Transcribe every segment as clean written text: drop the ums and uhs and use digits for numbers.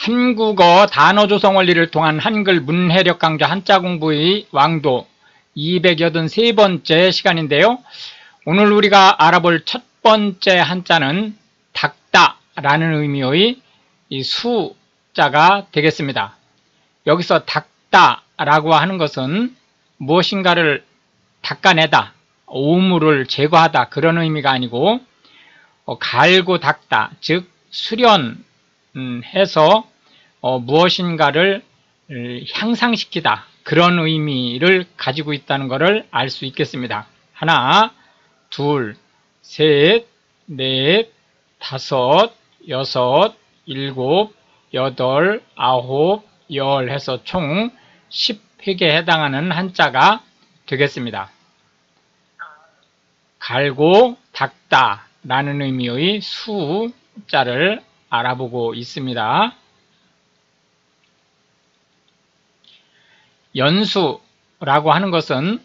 한국어 단어 조성 원리를 통한 한글 문해력 강좌 한자 공부의 왕도 283번째 시간인데요. 오늘 우리가 알아볼 첫 번째 한자는 닦다라는 의미의 이 수자가 되겠습니다. 여기서 닦다라고 하는 것은 무엇인가를 닦아내다, 오물을 제거하다 그런 의미가 아니고 갈고 닦다, 즉 수련해서 무엇인가를 향상시키다 그런 의미를 가지고 있다는 것을 알 수 있겠습니다. 하나, 둘, 셋, 넷, 다섯, 여섯, 일곱, 여덟, 아홉, 열 해서 총 10획에 해당하는 한자가 되겠습니다. 갈고 닦다 라는 의미의 수자를 알아보고 있습니다. 연수라고 하는 것은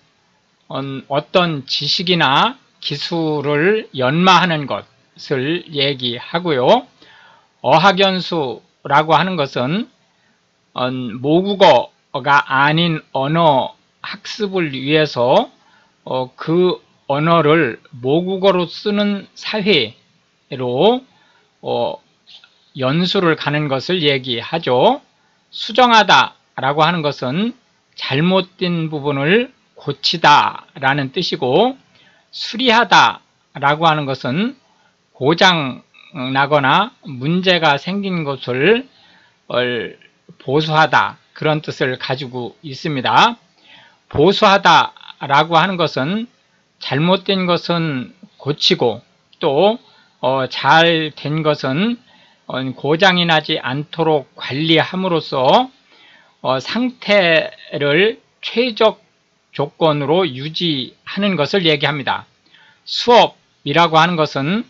어떤 지식이나 기술을 연마하는 것을 얘기하고요. 어학연수라고 하는 것은 모국어가 아닌 언어 학습을 위해서 그 언어를 모국어로 쓰는 사회로 연수를 가는 것을 얘기하죠. 수정하다 라고 하는 것은 잘못된 부분을 고치다 라는 뜻이고, 수리하다 라고 하는 것은 고장 나거나 문제가 생긴 것을 보수하다 그런 뜻을 가지고 있습니다. 보수하다 라고 하는 것은 잘못된 것은 고치고 또 잘 된 것은 고장이 나지 않도록 관리함으로써 상태를 최적 조건으로 유지하는 것을 얘기합니다. 수업이라고 하는 것은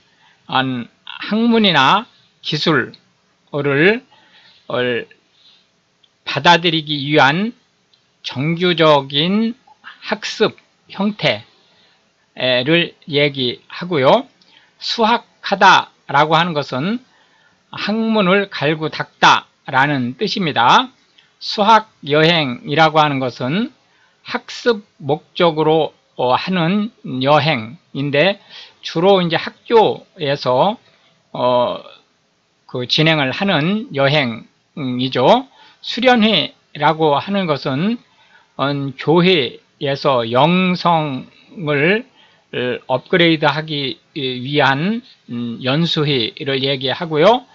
학문이나 기술을 받아들이기 위한 정규적인 학습 형태를 얘기하고요. 수학하다 라고 하는 것은 학문을 갈고 닦다 라는 뜻입니다. 수학여행이라고 하는 것은 학습 목적으로 하는 여행인데, 주로 이제 학교에서 진행을 하는 여행이죠. 수련회라고 하는 것은 교회에서 영성을 업그레이드하기 위한 연수회를 얘기하고요.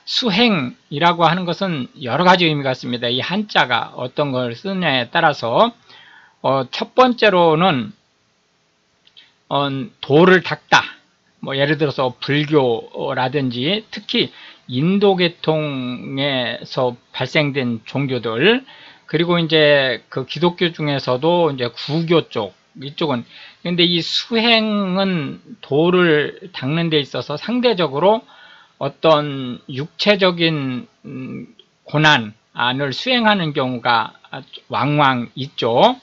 수행이라고 하는 것은 여러 가지 의미가 있습니다. 이 한자가 어떤 걸 쓰느냐에 따라서 첫 번째로는 도를 닦다, 예를 들어서 불교라든지 특히 인도계통에서 발생된 종교들, 그리고 이제 그 기독교 중에서도 이제 구교 쪽, 이쪽은, 근데 이 수행은 도를 닦는 데 있어서 상대적으로 어떤 육체적인 고난을 수행하는 경우가 왕왕 있죠.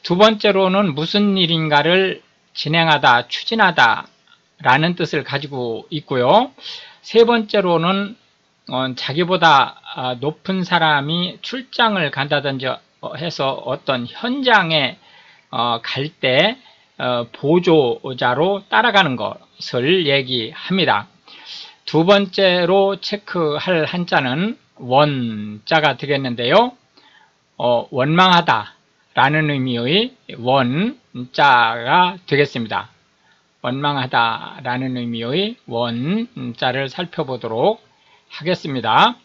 두 번째로는 무슨 일인가를 진행하다, 추진하다 라는 뜻을 가지고 있고요. 세 번째로는 자기보다 높은 사람이 출장을 간다든지 해서 어떤 현장에 갈 때 보조자로 따라가는 것을 얘기합니다. 두 번째로 체크할 한자는 원자가 되겠는데요. 원망하다 라는 의미의 원자가 되겠습니다. 원망하다 라는 의미의 원자를 살펴보도록 하겠습니다.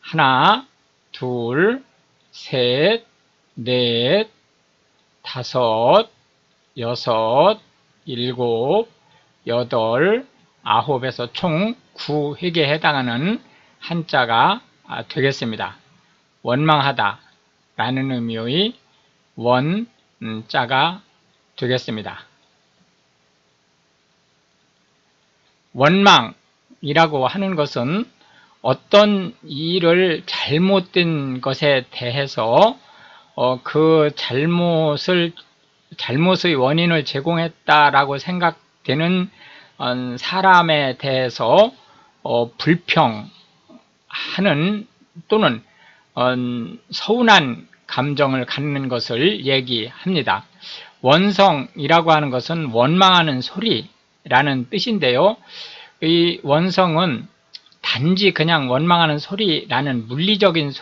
하나, 둘, 셋, 넷, 다섯, 여섯, 일곱, 여덟, 아홉에서 총 9획에 해당하는 한자가 되겠습니다. 원망하다 라는 의미의 원자가 되겠습니다. 원망이라고 하는 것은 어떤 일을 잘못된 것에 대해서 그 잘못의 원인을 제공했다라고 생각되는 사람에 대해서 불평하는 또는 서운한 감정을 갖는 것을 얘기합니다. 원성이라고 하는 것은 원망하는 소리라는 뜻인데요. 이 원성은 단지 그냥 원망하는 소리라는 물리적인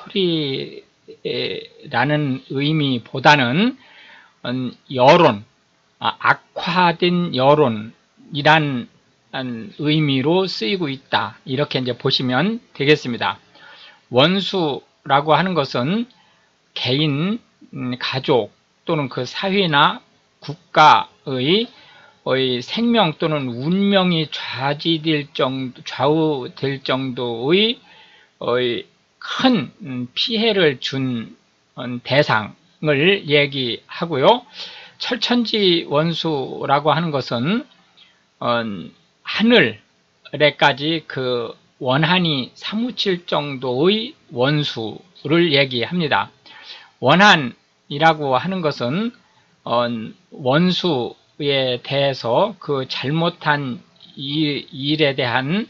소리라는 의미보다는 여론, 악화된 여론이란 의미로 쓰이고 있다. 이렇게 이제 보시면 되겠습니다. 원수라고 하는 것은 개인, 가족 또는 그 사회나 국가의 생명 또는 운명이 좌우될 정도의 큰 피해를 준 대상을 얘기하고요. 철천지 원수라고 하는 것은 하늘에까지 그 원한이 사무칠 정도의 원수를 얘기합니다. 원한이라고 하는 것은 원수에 대해서 그 잘못한 일에 대한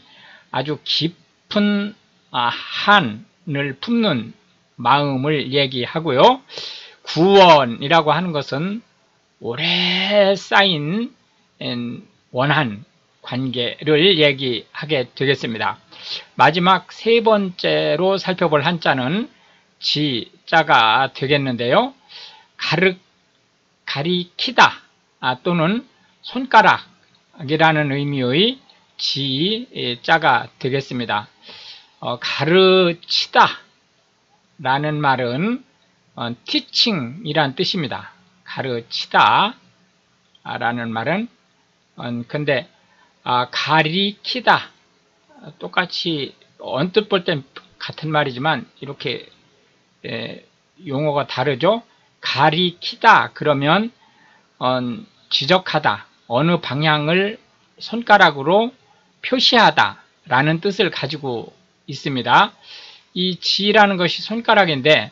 아주 깊은 한을 품는 마음을 얘기하고요. 구원이라고 하는 것은 오래 쌓인 원한 관계를 얘기하게 되겠습니다. 마지막 세 번째로 살펴볼 한자는 지자가 되겠는데요. 가리키다 또는 손가락이라는 의미의 지자가 되겠습니다. 가르치다 라는 말은 teaching이란 뜻입니다. 가르치다 라는 말은 근데 가리키다 똑같이 언뜻 볼 땐 같은 말이지만 이렇게 용어가 다르죠. 가리키다 그러면 지적하다, 어느 방향을 손가락으로 표시하다 라는 뜻을 가지고 있습니다. 이 지라는 것이 손가락인데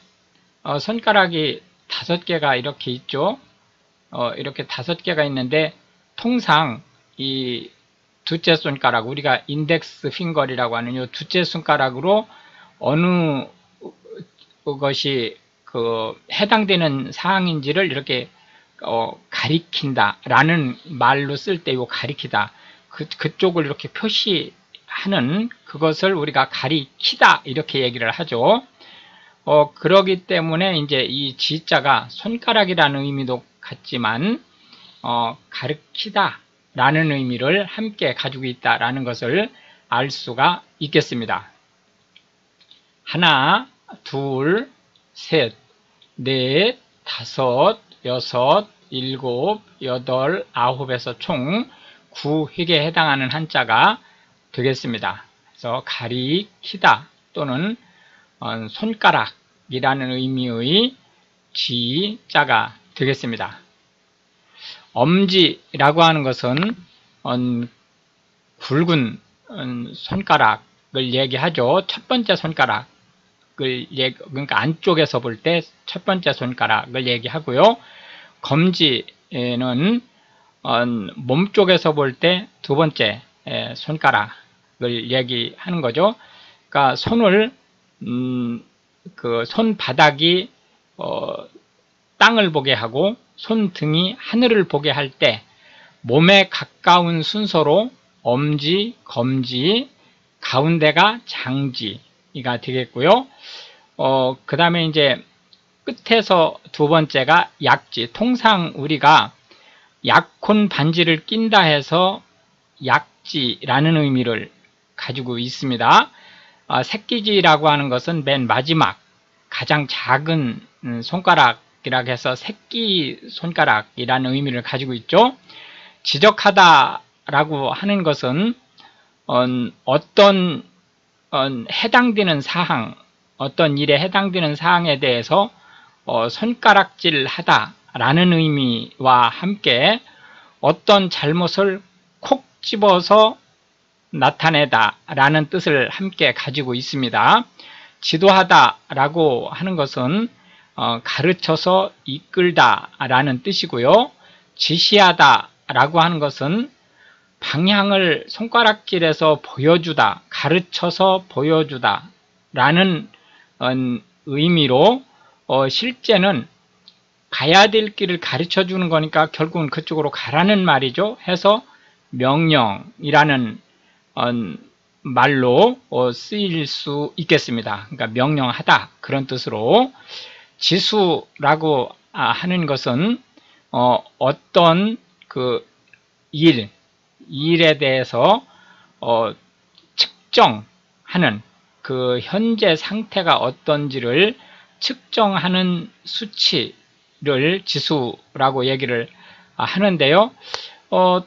손가락이 5개가 이렇게 있죠. 이렇게 5개가 있는데 통상 이 두째 손가락, 우리가 인덱스 핑거리라고 하는 이 두째 손가락으로 어느 것이 해당되는 사항인지를 이렇게 가리킨다 라는 말로 쓸 때 이 가리키다 그쪽을 이렇게 표시하는 그것을 우리가 가리키다 이렇게 얘기를 하죠. 그러기 때문에 이제 이 지자가 손가락이라는 의미도 같지만 가르치다 라는 의미를 함께 가지고 있다라는 것을 알 수가 있겠습니다. 하나, 둘, 셋, 넷, 다섯, 여섯, 일곱, 여덟, 아홉에서 총 9획에 해당하는 한자가 되겠습니다. 그래서 가리키다 또는 손가락이라는 의미의 지자가 되겠습니다. 엄지라고 하는 것은 굵은 손가락을 얘기하죠. 첫 번째 손가락을 그러니까 안쪽에서 볼 때 첫 번째 손가락을 얘기하고요. 검지는 몸쪽에서 볼 때 두 번째 손가락을 얘기하는 거죠. 그러니까 손을 그 손바닥이 땅을 보게 하고 손등이 하늘을 보게 할 때 몸에 가까운 순서로 엄지, 검지, 가운데가 장지가 되겠고요. 그 다음에 이제 끝에서 두 번째가 약지. 통상 우리가 약혼 반지를 낀다 해서 약지라는 의미를 가지고 있습니다. 새끼지라고 하는 것은 맨 마지막 가장 작은 손가락이라고 해서 새끼 손가락이라는 의미를 가지고 있죠. 지적하다라고 하는 것은 어떤 해당되는 사항, 어떤 일에 해당되는 사항에 대해서 손가락질하다라는 의미와 함께 어떤 잘못을 콕 집어서 나타내다라는 뜻을 함께 가지고 있습니다. 지도하다라고 하는 것은 가르쳐서 이끌다라는 뜻이고요. 지시하다라고 하는 것은 방향을 손가락질해서 보여주다, 가르쳐서 보여주다 라는 의미로 실제는 가야 될 길을 가르쳐 주는 거니까 결국은 그쪽으로 가라는 말이죠. 해서 명령이라는 말로 쓰일 수 있겠습니다. 그러니까 명령하다 그런 뜻으로 지수라고 하는 것은 어떤 그 일에 대해서 측정하는 그 현재 상태가 어떤지를 측정하는 수치를 지수라고 얘기를 하는데요.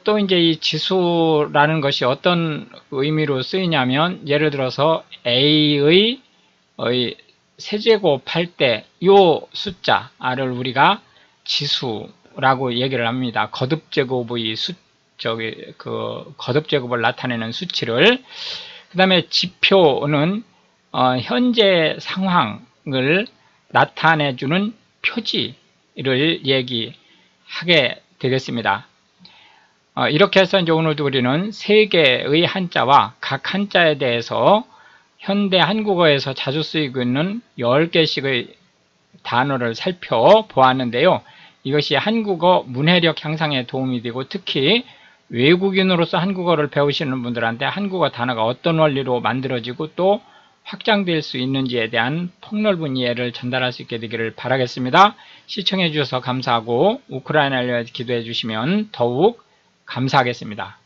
또 이제 이 지수라는 것이 어떤 의미로 쓰이냐면 예를 들어서 A의 세제곱할 때 요 숫자를 우리가 지수라고 얘기를 합니다. 거듭제곱의 거듭제곱을 나타내는 수치를. 그 다음에 지표는 현재 상황을 나타내주는 표지를 얘기하게 되겠습니다. 이렇게 해서 이제 오늘도 우리는 세 개의 한자와 각 한자에 대해서 현대 한국어에서 자주 쓰이고 있는 10개씩의 단어를 살펴보았는데요. 이것이 한국어 문해력 향상에 도움이 되고 특히 외국인으로서 한국어를 배우시는 분들한테 한국어 단어가 어떤 원리로 만들어지고 또 확장될 수 있는지에 대한 폭넓은 이해를 전달할 수 있게 되기를 바라겠습니다. 시청해 주셔서 감사하고 우크라이나를 위해 기도해 주시면 더욱 감사하겠습니다.